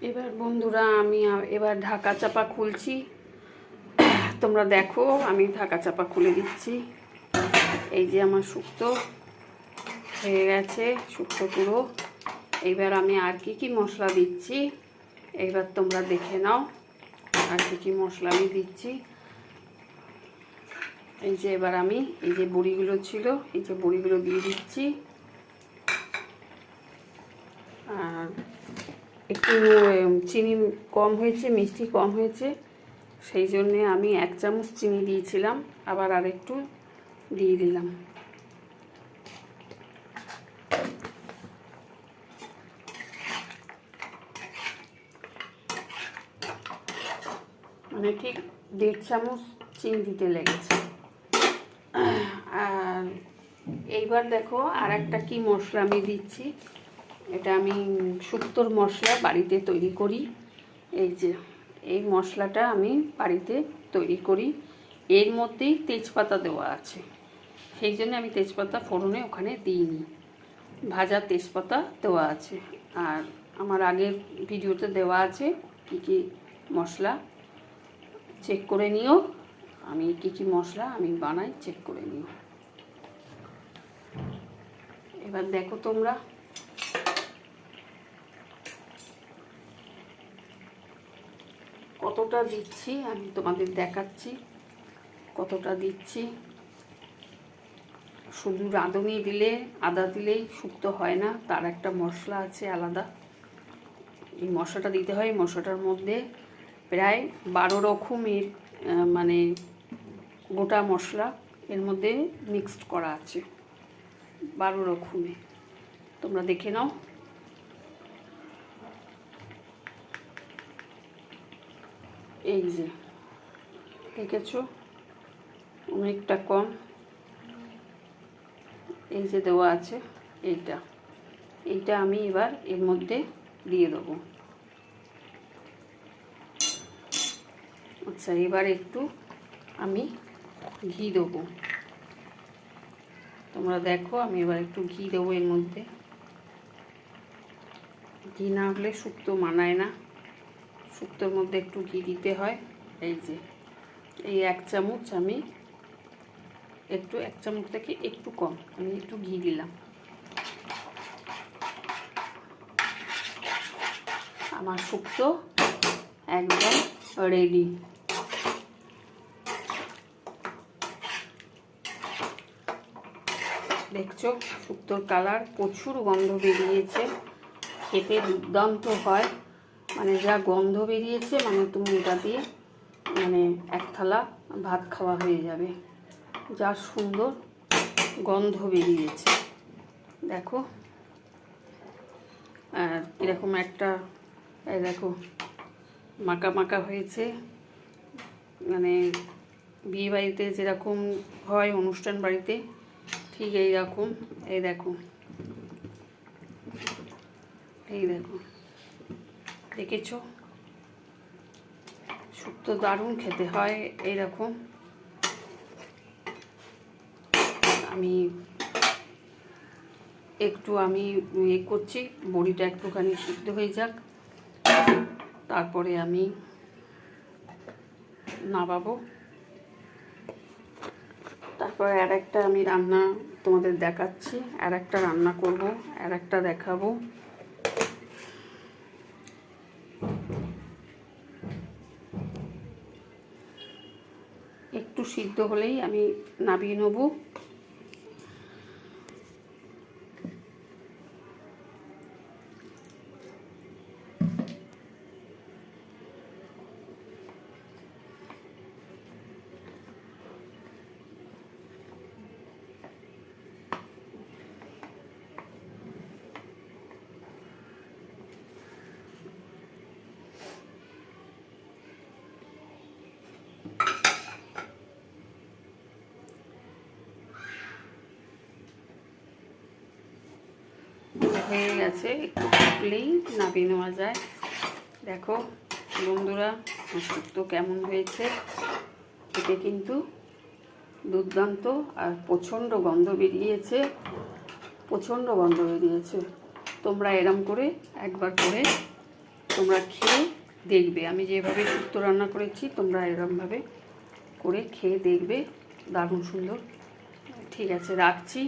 এবার বন্ধুরা আমি এবার ঢাকা চাপা খুলছি। তোমরা দেখো আমি ঢাকা চাপা খুলে দিচ্ছি। এই যে আমার শুক্তো হয়ে গেছে, শুক্তো পুরো। এইবার আমি আর কি মশলা দিচ্ছি এইবার তোমরা দেখে নাও। আর কি মশলা আমি দিচ্ছি, এই যে এবার আমি এই যে বড়িগুলো ছিল এই যে বড়িগুলো দিয়ে দিচ্ছি। আর একটু চিনি কম হয়েছে, মিষ্টি কম হয়েছে, সেই জন্যে আমি 1 চামচ চিনি দিয়েছিলাম, আবার আরেকটু দিয়ে দিলাম। মানে ঠিক 1.5 চামচ চিনি দিতে লেগেছে। আর এইবার দেখো আর একটা কি মশলা আমি দিচ্ছি। এটা আমি শুক্তোর মশলা বাড়িতে তৈরি করি। এই যে এই মশলাটা আমি বাড়িতে তৈরি করি, এর মধ্যেই তেজপাতা দেওয়া আছে, সেই জন্য আমি তেজপাতা ফোড়নে ওখানে দিইনি, ভাজা তেজপাতা দেওয়া আছে। আর আমার আগের ভিডিওতে দেওয়া আছে কি মশলা, চেক করে নিও। আমি কি মশলা আমি বানাই চেক করে নিও। এবার দেখো তোমরা কতটা দিচ্ছি, আমি তোমাদের দেখাচ্ছি কতটা দিচ্ছি। শুধু রাঁধুনি দিলে আদা দিলেই শুক্তো হয় না, তার একটা মশলা আছে আলাদা, এই মশলাটা দিতে হয়। মশলাটার মধ্যে প্রায় 12 রকমের মানে গোটা মশলা এর মধ্যে মিক্সড করা আছে, 12 রকমের। তোমরা দেখে নাও। এই যে দেখেছো অনেকটা কম, এই যে দেওয়া আছে এইটা আমি এবার এর মধ্যে দিয়ে দেবো। আচ্ছা এবার একটু আমি ঘি দেবো। তোমরা দেখো আমি এবার একটু ঘি দেবো এর মধ্যে। ঘি না হলে শুক্তো মানায় না, শুক্তোর মধ্যে একটু ঘি দিতে হয়। এই যে এই 1 চামচ আমি একটু 1 চামচ থেকে একটু কম আমি একটু ঘি দিলাম। আমার শুক্তো একদম রেডি। দেখছো শুক্তোর কালার, প্রচুর গন্ধ বেরিয়েছে, খেতে দুর্দান্ত হয়। মানে যা গন্ধ বেরিয়েছে মানে তুমি এটা দিয়ে মানে 1 থালা ভাত খাওয়া হয়ে যাবে, যা সুন্দর গন্ধ বেরিয়েছে। দেখো আর এরকম একটা এই দেখো মাখা মাখা হয়েছে, মানে বিয়ে বাড়িতে যেরকম হয় অনুষ্ঠান বাড়িতে ঠিক এইরকম। এই দেখো দেখেছো শুক্তো দারুণ খেতে হয় এইরকম। আমি ইয়ে করছি, বড়িটা একটুখানি সিদ্ধ হয়ে যাক, তারপরে আমি নামাবো। তারপরে আর একটা আমি রান্না তোমাদের দেখাচ্ছি, আর একটা রান্না করব, আর একটা দেখাবো। একটু সিদ্ধ হলেই আমি নামিয়ে নেব। হয়ে গেছে, একটু ফুটলেই নামিয়ে নেওয়া যায়। দেখো বন্ধুরা শুক্তো কেমন হয়েছে, খেতে কিন্তু দুর্দান্ত। আর প্রচণ্ড গন্ধ বেরিয়েছে, প্রচণ্ড গন্ধ বেরিয়েছে। তোমরা এরম করে একবার করে তোমরা খেয়ে দেখবে। আমি যেভাবে শুক্তো রান্না করেছি তোমরা এরকমভাবে করে খেয়ে দেখবে, দারুণ সুন্দর। ঠিক আছে, রাখছি।